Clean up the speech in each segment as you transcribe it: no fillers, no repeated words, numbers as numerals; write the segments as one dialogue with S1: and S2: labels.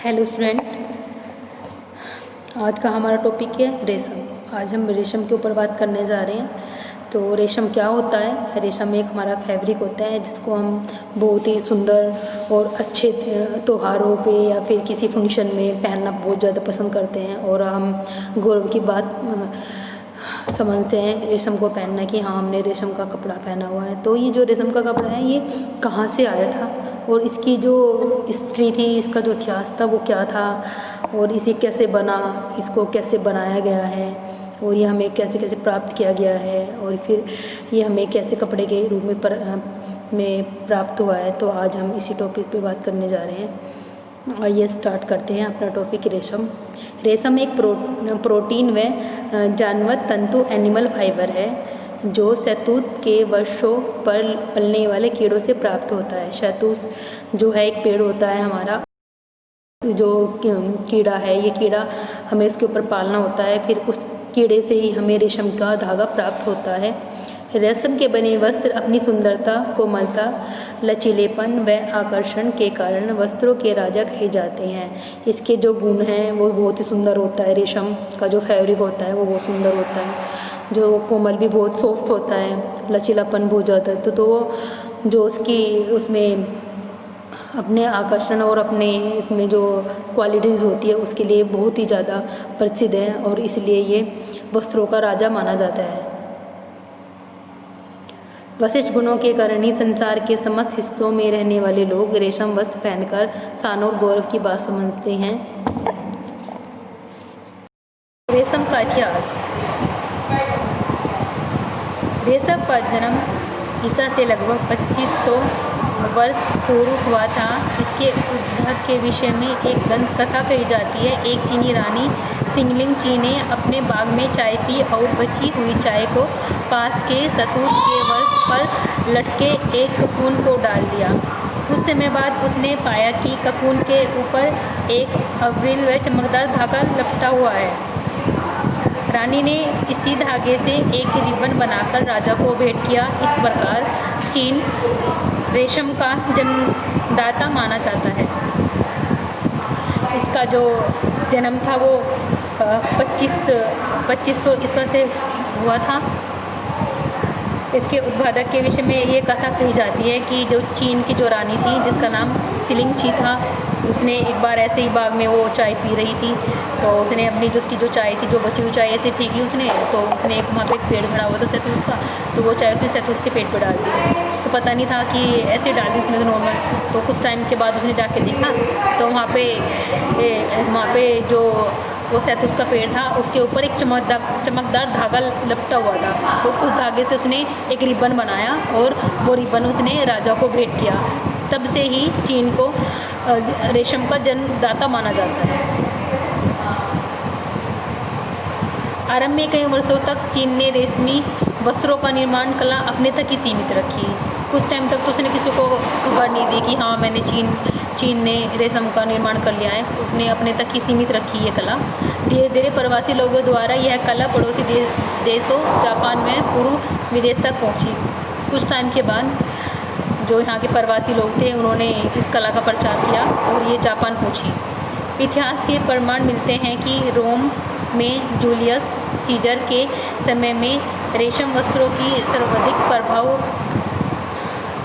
S1: Hello student, आज का हमारा टॉपिक है रेशम। आज हम रेशम के ऊपर बात करने जा रहे हैं। तो रेशम क्या होता है? रेशम एक हमारा फैब्रिक होता है जिसको हम बहुत ही सुंदर और अच्छे त्योहारों पे या फिर किसी फंक्शन में पहनना बहुत ज़्यादा पसंद करते हैं और हम गौरव की बात समझते हैं रेशम को पहनना कि हाँ, हमने रेशम का कपड़ा पहना हुआ है। तो ये जो रेशम का कपड़ा है ये कहाँ से आया था और इसकी जो हिस्ट्री थी, इसका जो इतिहास था वो क्या था और इसे कैसे बना, इसको कैसे बनाया गया है और ये हमें कैसे कैसे प्राप्त किया गया है और फिर ये हमें कैसे कपड़े के रूप में प्राप्त हुआ है। तो आज हम इसी टॉपिक पे बात करने जा रहे हैं। आइए स्टार्ट करते हैं अपना टॉपिक रेशम। रेशम एक प्रोटीन व जानवर तंतु एनिमल फाइबर है जो शहतूत के वर्षों पर पलने वाले कीड़ों से प्राप्त होता है। शहतूत जो है एक पेड़ होता है हमारा, जो कीड़ा है, ये कीड़ा हमें उसके ऊपर पालना होता है, फिर उस कीड़े से ही हमें रेशम का धागा प्राप्त होता है। रेशम के बने वस्त्र अपनी सुंदरता, कोमलता, लचीलेपन व आकर्षण के कारण वस्त्रों के राजा कहे जाते हैं। इसके जो गुण हैं वो बहुत ही सुंदर होता है। रेशम का जो फैब्रिक होता है वो बहुत सुंदर होता है, जो कोमल भी बहुत सॉफ्ट होता है, लचीलापन बहुत ज़्यादा है। तो वो जो उसमें अपने आकर्षण और अपने इसमें जो क्वालिटीज़ होती है उसके लिए बहुत ही ज़्यादा प्रसिद्ध है और इसलिए ये वस्त्रों का राजा माना जाता है। विशिष्ट गुणों के कारण ही संसार के समस्त हिस्सों में रहने वाले लोग रेशम वस्त्र पहनकर शान और गौरव की बात समझते हैं। रेशम का इतिहास। रेशम का जन्म ईसा से लगभग 2500 वर्ष पूर्व हुआ था। इसके उद्भव के विषय में एक दंत कथा कही जाती है। एक चीनी रानी सिंगलिंग ची ने अपने बाग में चाय पी और बची हुई चाय को पास के शहतूत के वृक्ष पर लटके एक ककून को डाल दिया। कुछ समय बाद उसने पाया कि ककून के ऊपर एक अविरल व चमकदार धागा लपटा हुआ है। रानी ने इसी धागे से एक रिबन बनाकर राजा को भेंट किया। इस प्रकार चीन रेशम का जन्मदाता माना जाता है। इसका जो जन्म था वो 2500 ईस्वी से हुआ था। इसके उद्भावक के विषय में ये कथा कही जाती है कि जो चीन की जो रानी थी जिसका नाम सिलिंग ची था, उसने एक बार ऐसे ही बाग में वो चाय पी रही थी, तो उसने अपनी जो उसकी जो चाय थी, जो बची हुई चाय ऐसे फेंकी उसने, तो उसने वहाँ पे एक पेड़ खड़ा हुआ था शहतूत का, तो वो चाय उसने शहतूत के पेड़ पर डाल दी। उसको पता नहीं था कि ऐसे डाल दी उसने तो नॉर्मल। तो कुछ टाइम के बाद उसने जाके देखा तो वहाँ पे जो वो शहतूत का पेड़ था उसके ऊपर एक चमकदार धागा लपटा हुआ था। तो उस धागे से उसने एक रिबन बनाया और वो रिबन उसने राजा को भेंट किया। तब से ही चीन को रेशम का जन्मदाता माना जाता है। आरंभ में कई वर्षों तक चीन ने रेशमी वस्त्रों का निर्माण कला अपने तक ही सीमित रखी। कुछ टाइम तक तो उसने किसी को खबर नहीं दी कि हाँ मैंने चीन ने रेशम का निर्माण कर लिया है। उसने अपने तक ही सीमित रखी ये कला। धीरे धीरे प्रवासी लोगों द्वारा यह कला पड़ोसी देशों जापान में पूर्व विदेश तक पहुंची। कुछ टाइम के बाद जो यहाँ के प्रवासी लोग थे उन्होंने इस कला का प्रचार किया और ये जापान पहुंची। इतिहास के प्रमाण मिलते हैं कि रोम में जूलियस सीजर के समय में रेशम वस्त्रों की सर्वाधिक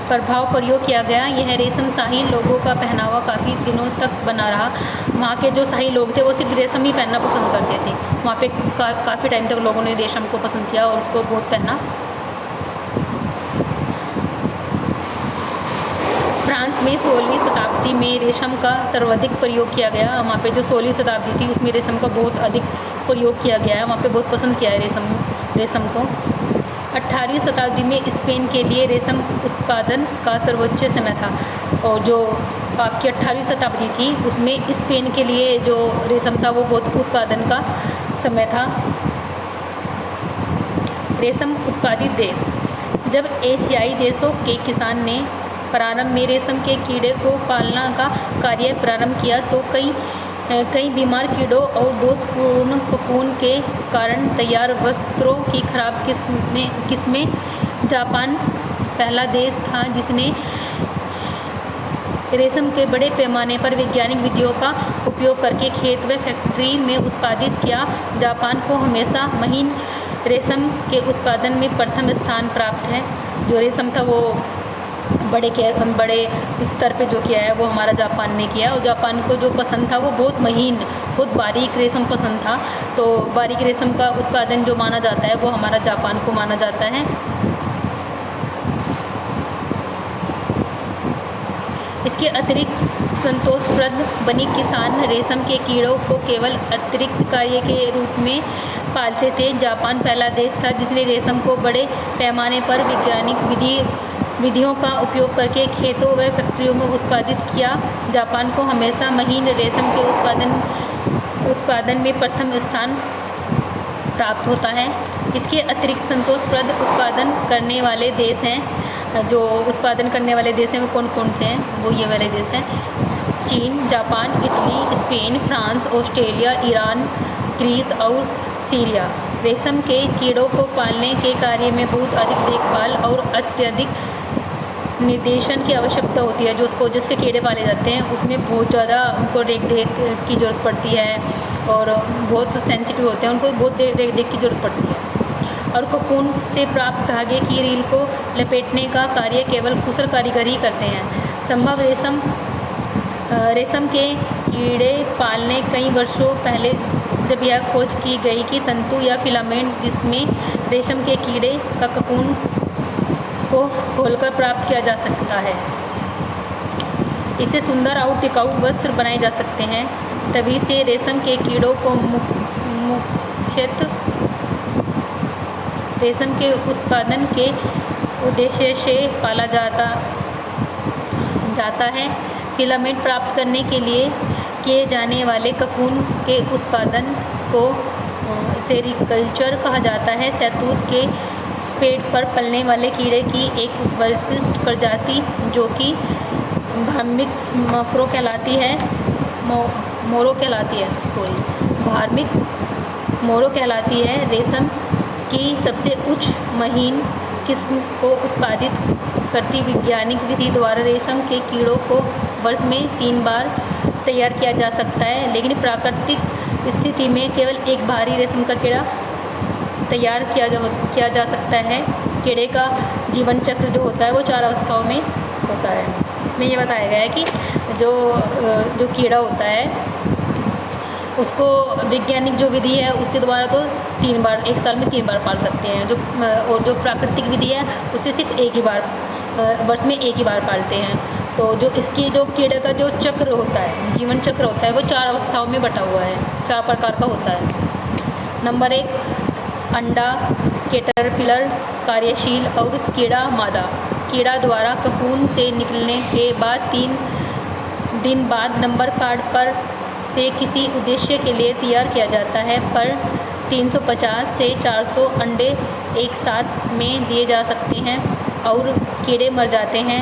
S1: प्रभाव प्रयोग किया गया। यह रेशम शाही लोगों का पहनावा काफ़ी दिनों तक बना रहा। वहाँ के जो शाही लोग थे वो सिर्फ रेशम ही पहनना पसंद करते थे। वहाँ पे काफ़ी टाइम तक लोगों ने रेशम को पसंद किया और उसको बहुत पहना। फ्रांस में 16वीं शताब्दी में रेशम का सर्वाधिक प्रयोग किया गया। वहाँ पे जो 16वीं शताब्दी थी उसमें रेशम का बहुत अधिक प्रयोग किया गया है। वहाँ पे बहुत पसंद किया है रेशम को। 18वीं शताब्दी में स्पेन के लिए रेशम उत्पादन का सर्वोच्च समय था और जो आपकी 18वीं शताब्दी थी उसमें स्पेन के लिए जो रेशम था वो बहुत उत्पादन का समय था। रेशम उत्पादित देश। जब एशियाई देशों के किसान ने प्रारंभ में रेशम के कीड़े को पालना का कार्य प्रारंभ किया तो कई बीमार कीड़ों और दोषपूर्ण ककून के कारण तैयार वस्त्रों की खराब किस्में जापान पहला देश था जिसने रेशम के बड़े पैमाने पर वैज्ञानिक विधियों का उपयोग करके खेत व फैक्ट्री में उत्पादित किया। जापान को हमेशा महीन रेशम के उत्पादन में प्रथम स्थान प्राप्त है। जो रेशम था वो बड़े स्तर पे जो किया है वो हमारा जापान ने किया। और जापान को जो पसंद था वो बहुत महीन, बहुत बारीक रेशम पसंद था। तो बारीक रेशम का उत्पादन जो माना जाता है वो हमारा जापान को माना जाता है। इसके अतिरिक्त संतोषप्रद बनी किसान रेशम के कीड़ों को केवल अतिरिक्त कार्य के रूप में पालते थे। जापान पहला देश था जिसने रेशम को बड़े पैमाने पर वैज्ञानिक विधियों का उपयोग करके खेतों व फैक्ट्रियों में उत्पादित किया। जापान को हमेशा महीन रेशम के उत्पादन में प्रथम स्थान प्राप्त होता है। इसके अतिरिक्त संतोषप्रद उत्पादन करने वाले देश हैं। जो उत्पादन करने वाले देश हैं वो कौन कौन से हैं? वो ये वाले देश हैं: चीन, Japan, Italy, Spain, France, Australia, Iran, Greece और सीरिया। रेशम के कीड़ों को पालने के कार्य में बहुत अधिक देखभाल और अत्यधिक निर्देशन की आवश्यकता होती है। जिसके कीड़े पाले जाते हैं उसमें बहुत ज़्यादा उनको देख की ज़रूरत पड़ती है और बहुत सेंसिटिव होते हैं, उनको बहुत देख की ज़रूरत पड़ती है। और कोकून से प्राप्त धागे की रील को लपेटने का कार्य केवल कुशल कारीगर ही करते हैं। संभव रेशम के कीड़े पालने कई वर्षों पहले जब यह खोज की गई कि तंतु या फिलामेंट जिसमें रेशम के कीड़े का कोकून को खोलकर प्राप्त किया जा सकता है, इससे सुंदर और टिकाऊ वस्त्र बनाए जा सकते हैं। तभी से रेशम के कीड़ों को मुख्यतः रेशम के उत्पादन के उद्देश्य से पाला जाता है। फिलामेंट प्राप्त करने के लिए किए जाने वाले कोकून के उत्पादन को सेरीकल्चर कहा जाता है। शहतूत के पेड़ पर पलने वाले कीड़े की एक विशिष्ट प्रजाति जो कि भारमिक्स मोरो कहलाती है रेशम की सबसे उच्च महीन किस्म को उत्पादित करती वैज्ञानिक विधि द्वारा रेशम के कीड़ों को वर्ष में 3 बार तैयार किया जा सकता है। लेकिन प्राकृतिक स्थिति में केवल एक भारी रेशम का कीड़ा तैयार किया जा सकता है। कीड़े का जीवन चक्र जो होता है वो 4 अवस्थाओं में होता है। इसमें ये बताया गया है कि जो कीड़ा होता है उसको वैज्ञानिक जो विधि है उसके द्वारा तो 3 बार, 1 साल में 3 बार पाल सकते हैं। और जो प्राकृतिक विधि है उससे सिर्फ एक ही बार, वर्ष में 1 ही बार पालते हैं। तो जो इसकी जो कीड़े का जो चक्र होता है, जीवन चक्र होता है, वो 4 अवस्थाओं में बटा हुआ है, 4 प्रकार का होता है। नंबर 1, अंडा, कैटरपिलर, कार्यशील और कीड़ा मादा। कीड़ा द्वारा कोकून से निकलने के बाद 3 दिन बाद नंबर कार्ड पर से किसी उद्देश्य के लिए तैयार किया जाता है, पर 350 से 400 अंडे एक साथ में दिए जा सकते हैं और कीड़े मर जाते हैं।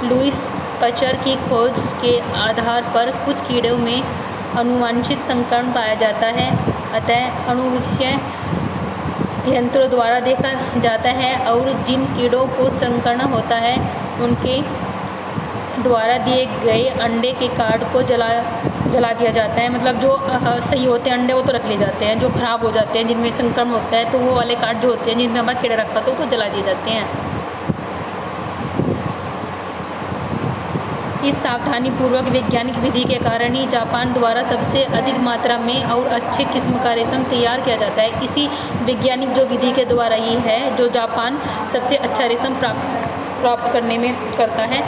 S1: लुईस पचर की खोज के आधार पर कुछ कीड़ों में अनुवांशिक संकरण पाया जाता है, अतः आनुवंशिक यंत्रों द्वारा देखा जाता है और जिन कीड़ों को संकरण होता है उनके द्वारा दिए गए अंडे के कार्ड को जला दिया जाता है। मतलब जो सही होते हैं अंडे वो तो रख लिए जाते हैं, जो ख़राब हो जाते हैं जिनमें संक्रमण होता है तो वो वाले कार्ड जो होते हैं जिनमें हमारा कीड़ा रखा तो वो जला दिए जाते हैं। इस सावधानीपूर्वक वैज्ञानिक विधि के कारण ही जापान द्वारा सबसे अधिक मात्रा में और अच्छे किस्म का रेशम तैयार किया जाता है। इसी वैज्ञानिक जो विधि के द्वारा ही है जो जापान सबसे अच्छा रेशम प्राप्त करने में करता है।